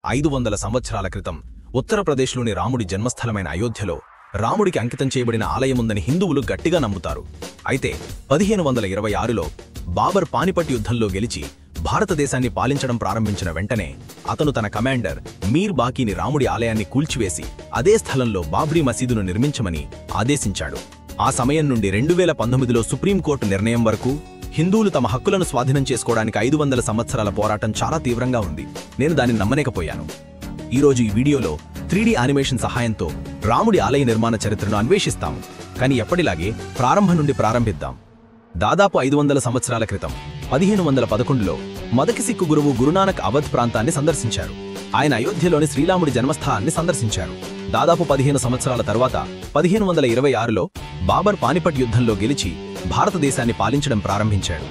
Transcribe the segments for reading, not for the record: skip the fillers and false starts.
500 సంవత్సరాల క్రితం ఉత్తరప్రదేశ్లోని రాముడి జన్మస్థలమైన అయోధ్యలో రాముడికి అంకితం చేయబడిన ఆలయముందని హిందువులు గట్టిగా నమ్ముతారు. అయితే 1526లో బాబర్ పానిపట్ యుద్ధంలో గెలిచి భారతదేశాన్ని పాలించడం ప్రారంభించిన వెంటనే అతను తన కమాండర్ మీర్ బాకీని రాముడి ఆలయాన్ని కూల్చివేసి అదే స్థలంలో బాబ్రీ మసీదును నిర్మించమని ఆదేశించాడు. ఆ సమయం నుండి 2019లో సుప్రీంకోర్టు నిర్ణయం వరకు హిందువులు తమ హక్కులను స్వాధీనం చేసుకోవడానికి 500 సంవత్సరాల పోరాటం చాలా తీవ్రంగా ఉంది. నేను దానిని నమ్మలేకపోయాను. ఈరోజు ఈ వీడియోలో 3D యానిమేషన్ సహాయంతో రాముడి ఆలయ నిర్మాణ చరిత్రను అన్వేషిస్తాము. కానీ ఎప్పటిలాగే ప్రారంభం నుండి ప్రారంభిద్దాం. దాదాపు 500 సంవత్సరాల క్రితం 1511లో మొదటి సిక్కు గురువు గురునానక్ అవధ్ ప్రాంతాన్ని సందర్శించారు. ఆయన అయోధ్యలోని శ్రీరాముడి జన్మస్థానాన్ని సందర్శించారు. దాదాపు 15 సంవత్సరాల తర్వాత 1526లో బాబర్ పానిపట్ యుద్ధంలో గెలిచి భారతదేశాన్ని పాలించడం ప్రారంభించాడు.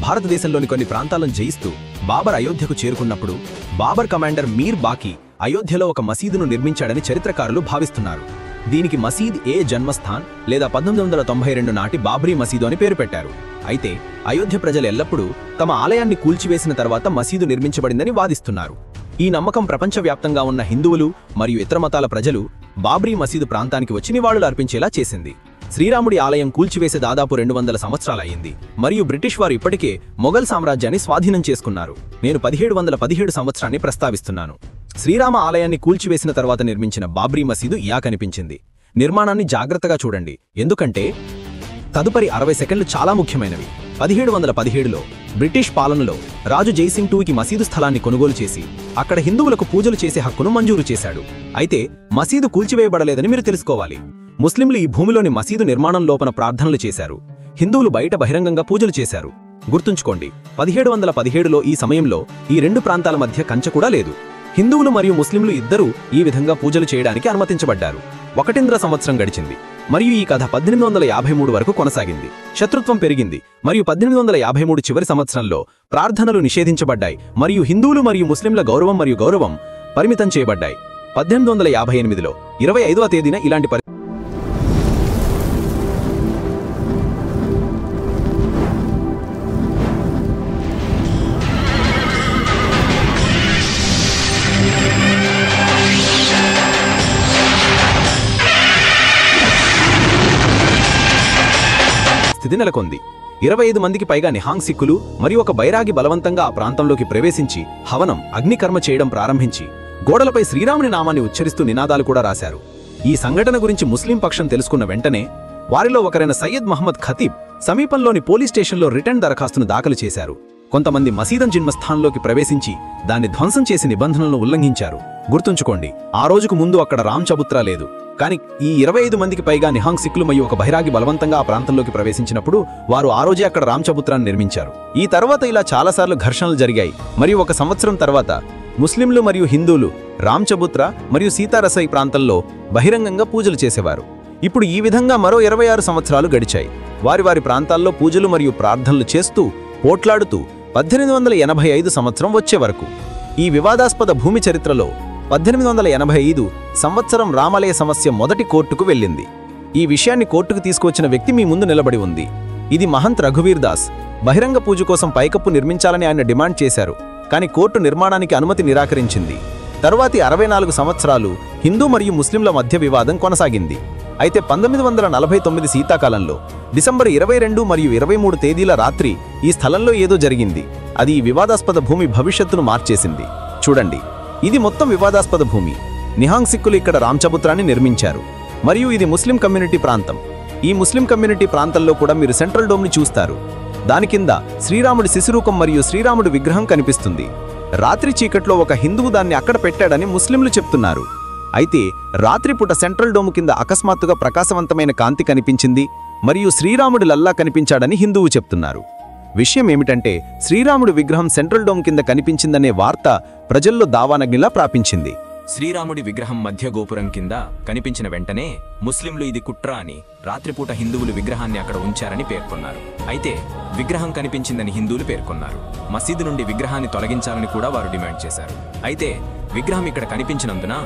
భారతదేశంలోని కొన్ని ప్రాంతాలను జయిస్తూ బాబర్ అయోధ్యకు చేరుకున్నప్పుడు బాబర్ కమాండర్ మీర్ బాకీ అయోధ్యలో ఒక మసీదును నిర్మించాడని చరిత్రకారులు భావిస్తున్నారు. దీనికి మసీద్ ఏ జన్మస్థాన్ లేదా 1992 నాటి బాబ్రీ మసీదు అని పేరు పెట్టారు. అయితే అయోధ్య ప్రజలు ఎల్లప్పుడూ తమ ఆలయాన్ని కూల్చివేసిన తర్వాత మసీదు నిర్మించబడిందని వాదిస్తున్నారు. ఈ నమ్మకం ప్రపంచవ్యాప్తంగా ఉన్న హిందువులు మరియు ఇతర మతాల ప్రజలు బాబ్రీ మసీదు ప్రాంతానికి వచ్చి నివాళులు అర్పించేలా చేసింది. శ్రీరాముడి ఆలయం కూల్చివేసే దాదాపు 200 సంవత్సరాలయ్యింది మరియు బ్రిటిష్ వారు ఇప్పటికే మొఘల్ సామ్రాజ్యాన్ని స్వాధీనం చేసుకున్నారు. నేను 1717 సంవత్సరాన్ని ప్రస్తావిస్తున్నాను. శ్రీరామ ఆలయాన్ని కూల్చివేసిన తర్వాత నిర్మించిన బాబ్రీ మసీదు ఇలా కనిపించింది. నిర్మాణాన్ని జాగ్రత్తగా చూడండి, ఎందుకంటే తదుపరి 60 సెకండ్లు చాలా ముఖ్యమైనవి. 1717లో బ్రిటిష్ పాలనలో రాజు జైసింగ్ టూకి మసీదు స్థలాన్ని కొనుగోలు చేసి అక్కడ హిందువులకు పూజలు చేసే హక్కును మంజూరు చేశాడు. అయితే మసీదు కూల్చివేయబడలేదని మీరు తెలుసుకోవాలి. ముస్లింలు ఈ భూమిలోని మసీదు నిర్మాణం లోపల ప్రార్థనలు చేశారు. హిందువులు బయట బహిరంగంగా పూజలు చేశారు. గుర్తుంచుకోండి, 1717లో ఈ సమయంలో ఈ రెండు ప్రాంతాల మధ్య కంచె కూడా లేదు. హిందువులు మరియు ముస్లింలు ఇద్దరూ ఈ విధంగా పూజలు చేయడానికి అనుమతించబడ్డారు. 1.5 సంవత్సరం గడిచింది మరియు ఈ కథ 1853 వరకు కొనసాగింది. శత్రుత్వం పెరిగింది మరియు 1853 చివరి సంవత్సరంలో ప్రార్థనలు నిషేధించబడ్డాయి మరియు హిందువులు మరియు ముస్లింల గౌరవం పరిమితం చేయబడ్డాయి. 1858లో 25వ తేదీన ఇలాంటి స్థితి నెలకొంది. 25 మందికి పైగా నిహాంగ్ సిక్కులు మరియు ఒక బైరాగి బలవంతంగా ఆ ప్రాంతంలోకి ప్రవేశించి హవనం అగ్నికర్మ చేయడం ప్రారంభించి గోడలపై శ్రీరాముని నామాన్ని ఉచ్చరిస్తూ నినాదాలు కూడా రాశారు. ఈ సంఘటన గురించి ముస్లిం పక్షం తెలుసుకున్న వెంటనే వారిలో ఒకరైన సయ్యద్ మహమ్మద్ ఖతీబ్ సమీపంలోని పోలీస్ స్టేషన్లో రిటర్న్ దరఖాస్తును దాఖలు చేశారు. కొంతమంది మసీదం జన్మస్థానంలోకి ప్రవేశించి దాన్ని ధ్వంసం చేసి నిబంధనలను ఉల్లంఘించారు. గుర్తుంచుకోండి, ఆ రోజుకు ముందు అక్కడ రామ్ చబుత్రా లేదు. కానీ ఈ 25 మందికి పైగా నిహాంగ్ సిక్కులు మరియు ఒక బైరాగి బలవంతంగా ఆ ప్రాంతంలోకి ప్రవేశించినప్పుడు వారు ఆ రోజే అక్కడ రామ్ చబుత్రాన్ని నిర్మించారు. ఈ తర్వాత ఇలా చాలాసార్లు ఘర్షణలు జరిగాయి మరియు 1 సంవత్సరం తర్వాత ముస్లింలు మరియు హిందువులు రామ్ చబుత్రా మరియు సీతారసై ప్రాంతంలో బహిరంగంగా పూజలు చేసేవారు. ఇప్పుడు ఈ విధంగా మరో 26 సంవత్సరాలు గడిచాయి. వారి ప్రాంతాల్లో పూజలు మరియు ప్రార్థనలు చేస్తూ పోట్లాడుతూ 1885 సంవత్సరం వచ్చే వరకు ఈ వివాదాస్పద భూమి చరిత్రలో 1885 సంవత్సరం రామాలయ సమస్య మొదటి కోర్టుకు వెళ్ళింది. ఈ విషయాన్ని కోర్టుకు తీసుకువచ్చిన వ్యక్తి మీ ముందు నిలబడి ఉంది. ఇది మహంత్ రఘువీర్ దాస్. బహిరంగ పూజ కోసం పైకప్పు నిర్మించాలని ఆయన డిమాండ్ చేశారు, కానీ కోర్టు నిర్మాణానికి అనుమతి నిరాకరించింది. తరువాతి 64 సంవత్సరాలు హిందూ మరియు ముస్లింల మధ్య వివాదం కొనసాగింది. అయితే 1949 శీతాకాలంలో డిసెంబర్ 22 మరియు 23 తేదీల రాత్రి ఈ స్థలంలో ఏదో జరిగింది. అది ఈ వివాదాస్పద భూమి భవిష్యత్తును మార్చేసింది. చూడండి, ఇది మొత్తం వివాదాస్పద భూమి. నిహాంగ్ సిక్కులు ఇక్కడ రామ్ చబుత్రాన్ని నిర్మించారు మరియు ఇది ముస్లిం కమ్యూనిటీ ప్రాంతం. ఈ ముస్లిం కమ్యూనిటీ ప్రాంతంలో కూడా మీరు సెంట్రల్ డోమ్ని చూస్తారు. దాని కింద శ్రీరాముడి శిశురూపం మరియు శ్రీరాముడి విగ్రహం కనిపిస్తుంది. రాత్రి చీకట్లో ఒక హిందువు దాన్ని అక్కడ పెట్టాడని ముస్లింలు చెప్తున్నారు. అయితే రాత్రిపూట సెంట్రల్ డోమ్ కింద అకస్మాత్తుగా ప్రకాశవంతమైన కాంతి కనిపించింది మరియు శ్రీరాముడి లల్లా కనిపించాడని హిందువు చెప్తున్నారు. విషయం ఏమిటంటే శ్రీరాముడి విగ్రహం సెంట్రల్ డోమ్ కింద కనిపించిందనే వార్త ప్రజల్లో దావానగ్నిలా ప్రాపించింది. శ్రీరాముడి విగ్రహం మధ్య గోపురం కింద కనిపించిన వెంటనే ముస్లింలు ఇది కుట్ర అని రాత్రిపూట హిందువులు విగ్రహాన్ని అక్కడ ఉంచారని పేర్కొన్నారు. అయితే విగ్రహం కనిపించిందని హిందువులు పేర్కొన్నారు. మసీదు నుండి విగ్రహాన్ని తొలగించాలని కూడా వారు డిమాండ్ చేశారు. అయితే విగ్రహం ఇక్కడ కనిపించినందున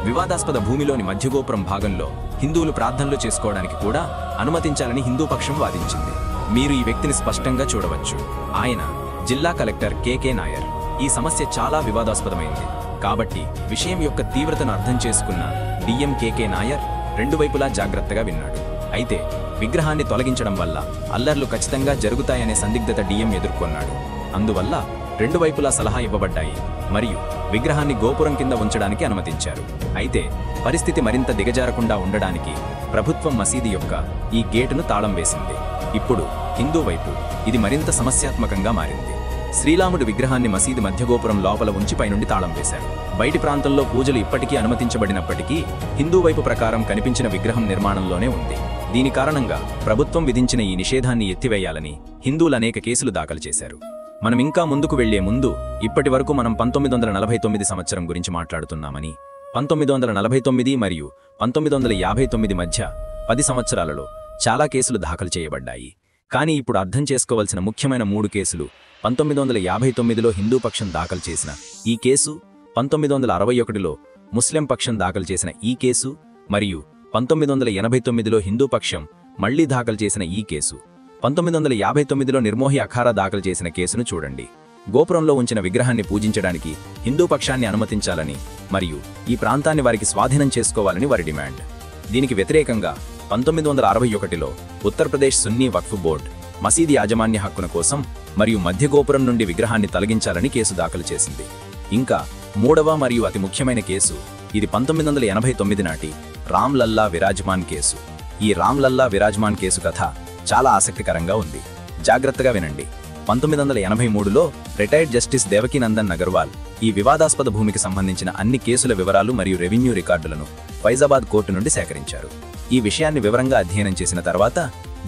వివాదాస్పద భూమిలోని మధ్యగోపురం భాగంలో హిందువులు ప్రార్థనలు చేసుకోవడానికి కూడా అనుమతించాలని హిందూ పక్షం వాదించింది. మీరు ఈ వ్యక్తిని స్పష్టంగా చూడవచ్చు. ఆయన జిల్లా కలెక్టర్ కె నాయర్. ఈ సమస్య చాలా వివాదాస్పదమైంది. కాబట్టి విషయం యొక్క తీవ్రతను అర్థం చేసుకున్న డిఎం కేకే నాయర్ రెండు వైపులా జాగ్రత్తగా విన్నాడు. అయితే విగ్రహాన్ని తొలగించడం వల్ల అల్లర్లు ఖచ్చితంగా జరుగుతాయనే సందిగ్ధత డిఎం ఎదుర్కొన్నాడు. అందువల్ల రెండు వైపులా సలహా ఇవ్వబడ్డాయి మరియు విగ్రహాన్ని గోపురం కింద ఉంచడానికి అనుమతించారు. అయితే పరిస్థితి మరింత దిగజారకుండా ఉండడానికి ప్రభుత్వం మసీదు యొక్క ఈ గేటును తాళం వేసింది. ఇప్పుడు హిందూ వైపు ఇది మరింత సమస్యాత్మకంగా మారింది. శ్రీరాముడి విగ్రహాన్ని మసీదు మధ్యగోపురం లోపల ఉంచి పైనుండి తాళం వేశారు. బయటి ప్రాంతంలో పూజలు ఇప్పటికీ అనుమతించబడినప్పటికీ హిందూ వైపు ప్రకారం కనిపించిన విగ్రహం నిర్మాణంలోనే ఉంది. దీని కారణంగా ప్రభుత్వం విధించిన ఈ నిషేధాన్ని ఎత్తివేయాలని హిందువులు అనేక కేసులు దాఖలు చేశారు. మనం ఇంకా ముందుకు వెళ్లే ముందు ఇప్పటి వరకు మనం 1949 సంవత్సరం గురించి మాట్లాడుతున్నామని, 1949 మరియు 1959 మధ్య 10 సంవత్సరాలలో చాలా కేసులు దాఖలు చేయబడ్డాయి. కానీ ఇప్పుడు అర్థం చేసుకోవాల్సిన ముఖ్యమైన 3 కేసులు 1959లో హిందూ పక్షం దాఖలు చేసిన ఈ కేసు, 1961లో ముస్లిం పక్షం దాఖలు చేసిన ఈ కేసు మరియు 1989లో హిందూ పక్షం మళ్లీ దాఖలు చేసిన ఈ కేసు. 1959లో నిర్మోహి అఖారా దాఖలు చేసిన కేసును చూడండి. గోపురంలో ఉంచిన విగ్రహాన్ని పూజించడానికి హిందూ పక్షాన్ని అనుమతించాలని మరియు ఈ ప్రాంతాన్ని వారికి స్వాధీనం చేసుకోవాలని వారి డిమాండ్. దీనికి వ్యతిరేకంగా 1961లో ఉత్తరప్రదేశ్ సున్నీ వక్ఫ్ బోర్డ్ మసీదు యాజమాన్య హక్కుల కోసం మరియు మధ్య గోపురం నుండి విగ్రహాన్ని తొలగించాలని కేసు దాఖలు చేసింది. ఇంకా మూడవ మరియు అతి ముఖ్యమైన కేసు, ఇది 1989 నాటి రామ్ లల్లా విరాజ్మాన్ కేసు. ఈ రామ్ లల్లా విరాజ్మాన్ కేసు కథ చాలా ఆసక్తికరంగా ఉంది. జాగ్రత్తగా వినండి. 1983లో రిటైర్డ్ జస్టిస్ దేవకీనందన్ అగర్వాల్ ఈ వివాదాస్పద భూమికి సంబంధించిన అన్ని కేసుల వివరాలు మరియు రెవెన్యూ రికార్డులను ఫైజాబాద్ కోర్టు నుండి సేకరించారు. ఈ విషయాన్ని వివరంగా అధ్యయనం చేసిన తర్వాత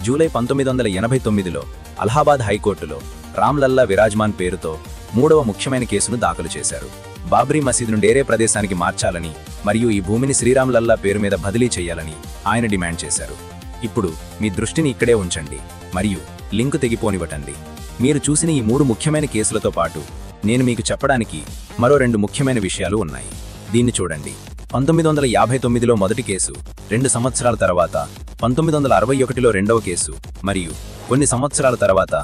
జూలై 1989లో అలహాబాద్ హైకోర్టులో రామ్ లల్లా విరాజ్మాన్ పేరుతో మూడవ ముఖ్యమైన కేసును దాఖలు చేశారు. బాబ్రీ మసీదును వేరే ప్రదేశానికి మార్చాలని మరియు ఈ భూమిని శ్రీరామ్ లల్లా పేరు మీద బదిలీ చేయాలని ఆయన డిమాండ్ చేశారు. ఇప్పుడు మీ దృష్టిని ఇక్కడే ఉంచండి మరియు లింకు తెగిపోనివ్వటండి. మీరు చూసిన ఈ 3 ముఖ్యమైన కేసులతో పాటు నేను మీకు చెప్పడానికి మరో 2 ముఖ్యమైన విషయాలు ఉన్నాయి. దీన్ని చూడండి. 1959లో మొదటి కేసు, 2 సంవత్సరాల తర్వాత 1961లో రెండవ కేసు మరియు కొన్ని సంవత్సరాల తర్వాత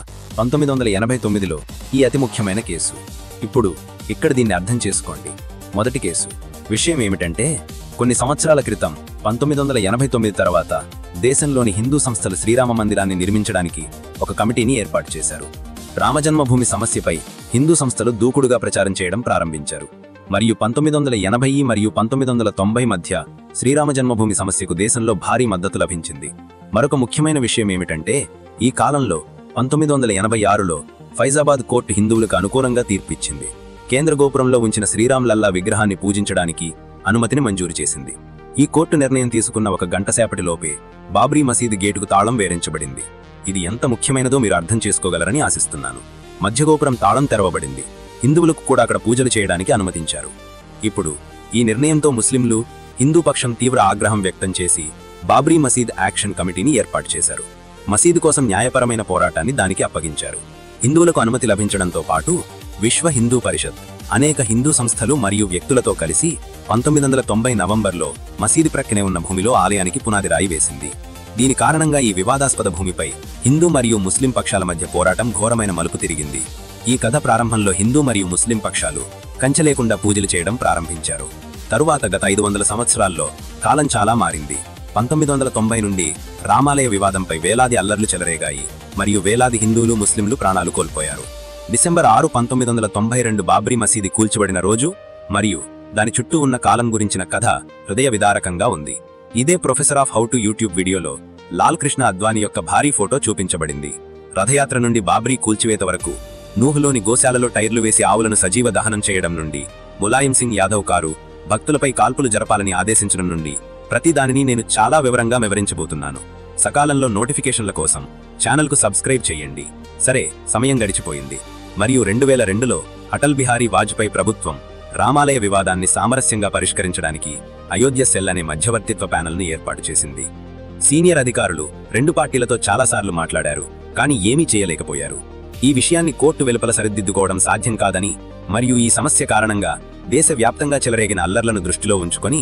1989లో ఈ అతి ముఖ్యమైన కేసు. ఇప్పుడు ఇక్కడ దీన్ని అర్థం చేసుకోండి. మొదటి కేసు విషయం ఏమిటంటే, కొన్ని సంవత్సరాల క్రితం 1989 తర్వాత దేశంలోని హిందూ సంస్థలు శ్రీరామ మందిరాన్ని నిర్మించడానికి ఒక కమిటీని ఏర్పాటు చేశారు. రామజన్మభూమి సమస్యపై హిందూ సంస్థలు దూకుడుగా ప్రచారం చేయడం ప్రారంభించారు మరియు 1980 మరియు 1990 మధ్య శ్రీరామ జన్మభూమి సమస్యకు దేశంలో భారీ మద్దతు లభించింది. మరొక ముఖ్యమైన విషయం ఏమిటంటే, ఈ కాలంలో 1986లో ఫైజాబాద్ కోర్టు హిందువులకు అనుకూలంగా తీర్పిచ్చింది. కేంద్ర గోపురంలో ఉంచిన శ్రీరామ్ లల్లా విగ్రహాన్ని పూజించడానికి అనుమతిని మంజూరు చేసింది. ఈ కోర్టు నిర్ణయం తీసుకున్న ఒక గంట సేపటిలోపే బాబ్రీ మసీదు గేటుకు తాళం వేరించబడింది. ఇది ఎంత ముఖ్యమైనదో మీరు అర్థం చేసుకోగలరని ఆశిస్తున్నాను. మధ్యగోపురం తాళం తెరవబడింది. హిందువులకు కూడా అక్కడ పూజలు చేయడానికి అనుమతించారు. ఇప్పుడు ఈ నిర్ణయంతో ముస్లింలు, హిందూ పక్షం తీవ్ర ఆగ్రహం వ్యక్తం చేసి బాబ్రీ మసీద్ యాక్షన్ కమిటీని ఏర్పాటు చేశారు. మసీదు కోసం న్యాయపరమైన పోరాటాన్ని దానికి అప్పగించారు. హిందువులకు అనుమతి లభించడంతో పాటు విశ్వ హిందూ పరిషత్ అనేక హిందూ సంస్థలు మరియు వ్యక్తులతో కలిసి 1990 నవంబర్లో మసీదు ప్రక్కనే ఉన్న భూమిలో ఆలయానికి పునాది రాయి వేసింది. దీని కారణంగా ఈ వివాదాస్పద భూమిపై హిందూ మరియు ముస్లిం పక్షాల మధ్య పోరాటం ఘోరమైన మలుపు తిరిగింది. ఈ కథ ప్రారంభంలో హిందూ మరియు ముస్లిం పక్షాలు కంచె లేకుండా పూజలు చేయడం ప్రారంభించారు. తరువాత గత 500 సంవత్సరాల్లో కాలం చాలా మారింది. 1990 నుండి రామాలయ వివాదంపై వేలాది అల్లర్లు చెలరేగాయి మరియు వేలాది హిందువులు, ముస్లింలు ప్రాణాలు కోల్పోయారు. డిసెంబర్ 6, 1992 బాబ్రీ మసీది కూల్చబడిన రోజు మరియు దాని చుట్టూ ఉన్న కాలం గురించిన కథ హృదయ విదారకంగా ఉంది. ఇదే professor of how to YouTube వీడియోలో లాల్ కృష్ణ అద్వానీ యొక్క భారీ ఫోటో చూపించబడింది. రథయాత్ర నుండి బాబ్రీ కూల్చివేత వరకు, నూహులోని గోశాలలో టైర్లు వేసి ఆవులను సజీవ దహనం చేయడం నుండి, ములాయం సింగ్ యాదవ్ కారు భక్తులపై కాల్పులు జరపాలని ఆదేశించడం నుండి ప్రతి దానిని నేను చాలా వివరంగా వివరించబోతున్నాను. సకాలంలో నోటిఫికేషన్ల కోసం ఛానల్కు సబ్స్క్రైబ్ చేయండి. సరే, సమయం గడిచిపోయింది మరియు 2002లో అటల్ బిహారీ వాజ్పేయి ప్రభుత్వం రామాలయ వివాదాన్ని సామరస్యంగా పరిష్కరించడానికి అయోధ్య సెల్ అనే మధ్యవర్తిత్వ ప్యానెల్ను ఏర్పాటు చేసింది. సీనియర్ అధికారులు 2 పార్టీలతో చాలాసార్లు మాట్లాడారు, కానీ ఏమీ చేయలేకపోయారు. ఈ విషయాన్ని కోర్టు వెలుపల సరిదిద్దుకోవడం సాధ్యం కాదని మరియు ఈ సమస్య కారణంగా దేశవ్యాప్తంగా చెలరేగిన అల్లర్లను దృష్టిలో ఉంచుకొని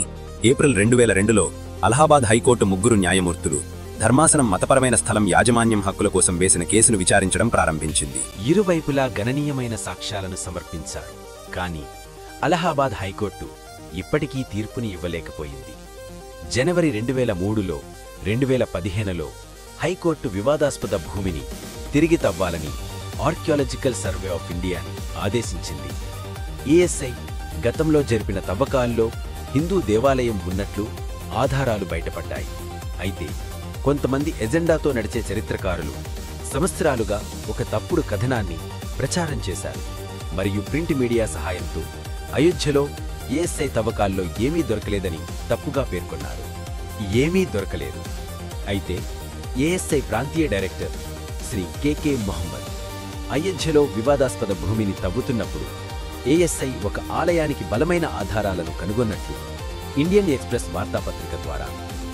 ఏప్రిల్ 2002లో అలహాబాద్ హైకోర్టు 3 న్యాయమూర్తులు ధర్మాసనం మతపరమైన స్థలం యాజమాన్యం హక్కుల కోసం వేసిన కేసును విచారించడం ప్రారంభించింది. ఇరువైపులా గణనీయమైన సాక్ష్యాలను సమర్పించారు, కానీ అలహాబాద్ హైకోర్టు ఇప్పటికీ తీర్పుని ఇవ్వలేకపోయింది. జనవరి 2003లో 2015లో హైకోర్టు వివాదాస్పద భూమిని తిరిగి తవ్వాలని ఆర్కియాలజికల్ సర్వే ఆఫ్ ఇండియాని ఆదేశించింది. ఏఎస్ఐ గతంలో జరిపిన తవ్వకాల్లో హిందూ దేవాలయం ఉన్నట్లు ఆధారాలు బయటపడ్డాయి. అయితే కొంతమంది ఎజెండాతో నడిచే చరిత్రకారులు సంవత్సరాలుగా ఒక తప్పుడు కథనాన్ని ప్రచారం చేశారు మరియు ప్రింట్ మీడియా సహాయంతో అయోధ్యలో ఏఎస్ఐ తవ్వకాల్లో ఏమీ దొరకలేదని తప్పుగా పేర్కొన్నారు. ఏమీ దొరకలేదు. అయితే ఏఎస్ఐ ప్రాంతీయ డైరెక్టర్ శ్రీ కెకే మొహమ్మద్ అయోధ్యలో వివాదాస్పద భూమిని తవ్వుతున్నప్పుడు ఏఎస్ఐ ఒక ఆలయానికి బలమైన ఆధారాలను కనుగొన్నట్లు ఇండియన్ ఎక్స్‌ప్రెస్ వార్తాపత్రిక ద్వారా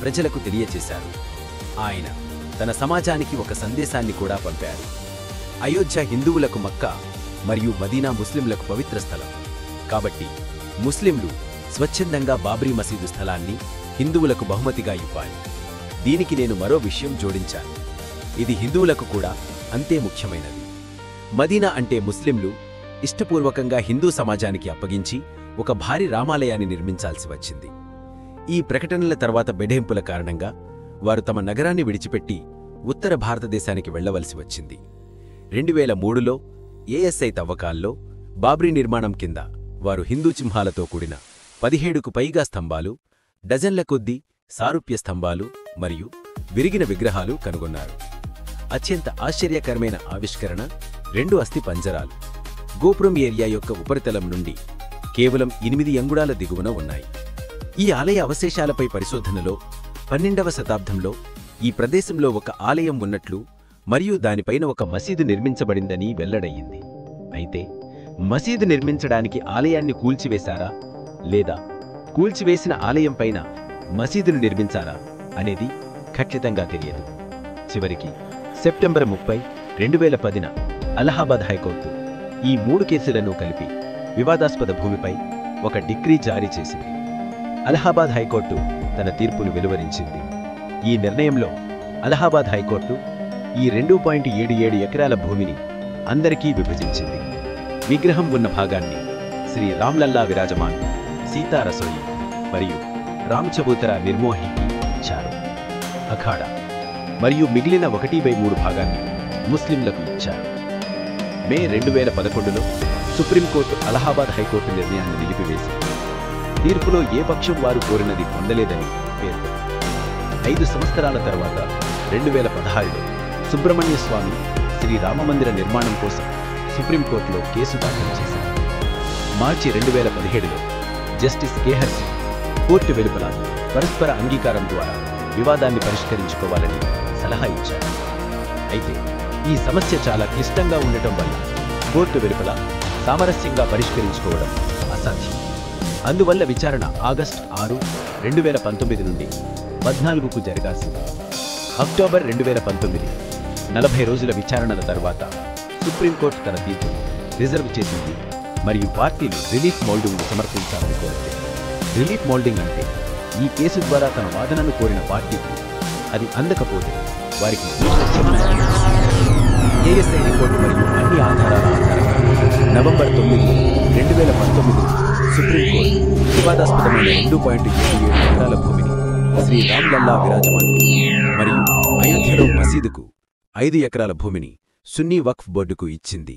ప్రజలకు తెలియచేశారు. ఆయన తన సమాజానికి ఒక సందేశాన్ని కూడా పంపారు. అయోధ్య హిందువులకు మక్కా మరియు మదీనా ముస్లింలకు పవిత్ర స్థలం. కాబట్టి ముస్లింలు స్వచ్ఛందంగా బాబ్రీ మసీదు స్థలాన్ని హిందువులకు బహుమతిగా ఇవ్వాలి. దీనికి నేను మరో విషయం జోడించాను. ఇది హిందువులకు కూడా అంతే ముఖ్యమైనది. మదీనా అంటే ముస్లింలు ఇష్టపూర్వకంగా హిందూ సమాజానికి అప్పగించి ఒక భారీ రామాలయాన్ని నిర్మించాల్సి వచ్చింది. ఈ ప్రకటనల తర్వాత బెదింపుల కారణంగా వారు తమ నగరాన్ని విడిచిపెట్టి ఉత్తర భారతదేశానికి వెళ్లవలసి వచ్చింది. 2003లో ఏఎస్ఐ తవ్వకాల్లో బాబ్రీ నిర్మాణం కింద వారు హిందూ చింహాలతో కూడిన 17కు పైగా స్తంభాలు, డజన్ల కొద్దీ సారూప్య స్తంభాలు మరియు విరిగిన విగ్రహాలు కనుగొన్నారు. అత్యంత ఆశ్చర్యకరమైన ఆవిష్కరణ 2 అస్థి పంజరాలు గోపురం ఏరియా యొక్క ఉపరితలం నుండి కేవలం 8 అంగుళాల దిగువన ఉన్నాయి. ఈ ఆలయ అవశేషాలపై పరిశోధనలో 12వ శతాబ్దంలో ఈ ప్రదేశంలో ఒక ఆలయం ఉన్నట్లు మరియు దానిపైన ఒక మసీదు నిర్మించబడిందని వెల్లడయ్యింది. అయితే మసీదు నిర్మించడానికి ఆలయాన్ని కూల్చివేశారా లేదా కూల్చివేసిన ఆలయం పైన మసీదును నిర్మించారా అనేది ఖచ్చితంగా తెలియదు. చివరికి సెప్టెంబర్ 30, 2010న అలహాబాద్ హైకోర్టు ఈ 3 కేసులను కలిపి వివాదాస్పద భూమిపై ఒక డిక్రీ జారీ చేసింది. అలహాబాద్ హైకోర్టు తన తీర్పును వెలువరించింది. ఈ నిర్ణయంలో అలహాబాద్ హైకోర్టు ఈ 2.77 ఎకరాల భూమిని అందరికీ విభజించింది. విగ్రహం ఉన్న భాగాన్ని శ్రీ రామ్లల్లా విరాజమాన్, సీతా రసోయి మరియు రామ్చబూతరా నిర్మోహికి ఇచ్చారు. అఖాడా మరియు మిగిలిన 1/3 భాగాన్ని ముస్లింలకు ఇచ్చారు. మే 2011లో సుప్రీంకోర్టు అలహాబాద్ హైకోర్టు నిర్ణయాన్ని నిలిపివేసింది. తీర్పులో ఏ పక్షం వారు కోరినది పొందలేదని పేర్కొంది. 5 సంవత్సరాల తర్వాత 2016లో సుబ్రహ్మణ్య స్వామి శ్రీ రామమందిర నిర్మాణం కోసం సుప్రీంకోర్టులో కేసు దాఖలు చేశారు. మార్చి 2017లో జస్టిస్ కేహర్ సింగ్ కోర్టు వెలుపల పరస్పర అంగీకారం ద్వారా వివాదాన్ని పరిష్కరించుకోవాలని సలహా ఇచ్చారు. అయితే ఈ సమస్య చాలా క్లిష్టంగా ఉండటం వల్ల కోర్టు వెలుపల సామరస్యంగా పరిష్కరించుకోవడం అసాధ్యం. అందువల్ల విచారణ ఆగస్టు 6, 2019 నుండి 14కు జరగాల్సింది. అక్టోబర్ 2019, 40 రోజుల విచారణల తర్వాత సుప్రీంకోర్టు తన తీర్పును రిజర్వ్ చేసింది మరియు పార్టీలు రిలీఫ్ మోల్డింగ్ను సమర్పించాలని కోరితే. రిలీఫ్ మోల్డింగ్ అంటే ఈ కేసు ద్వారా తన వాదనను కోరిన పార్టీకి అది అందకపోతే వారికి ఏఎస్ఐ రిపోర్టు మరియు అన్ని ఆధారాల ఆధారంగా నవంబర్ 9, 2019 సుప్రీంకోర్టు వివాదాస్పదమైన 2.77 ఎకరాల భూమిని శ్రీ రామ్లల్లా విరాజమాన్ మరియు అయోధ్యలో మసీదుకు 5 ఎకరాల భూమిని సున్నీ వక్ఫ్ బోర్డుకు ఇచ్చింది.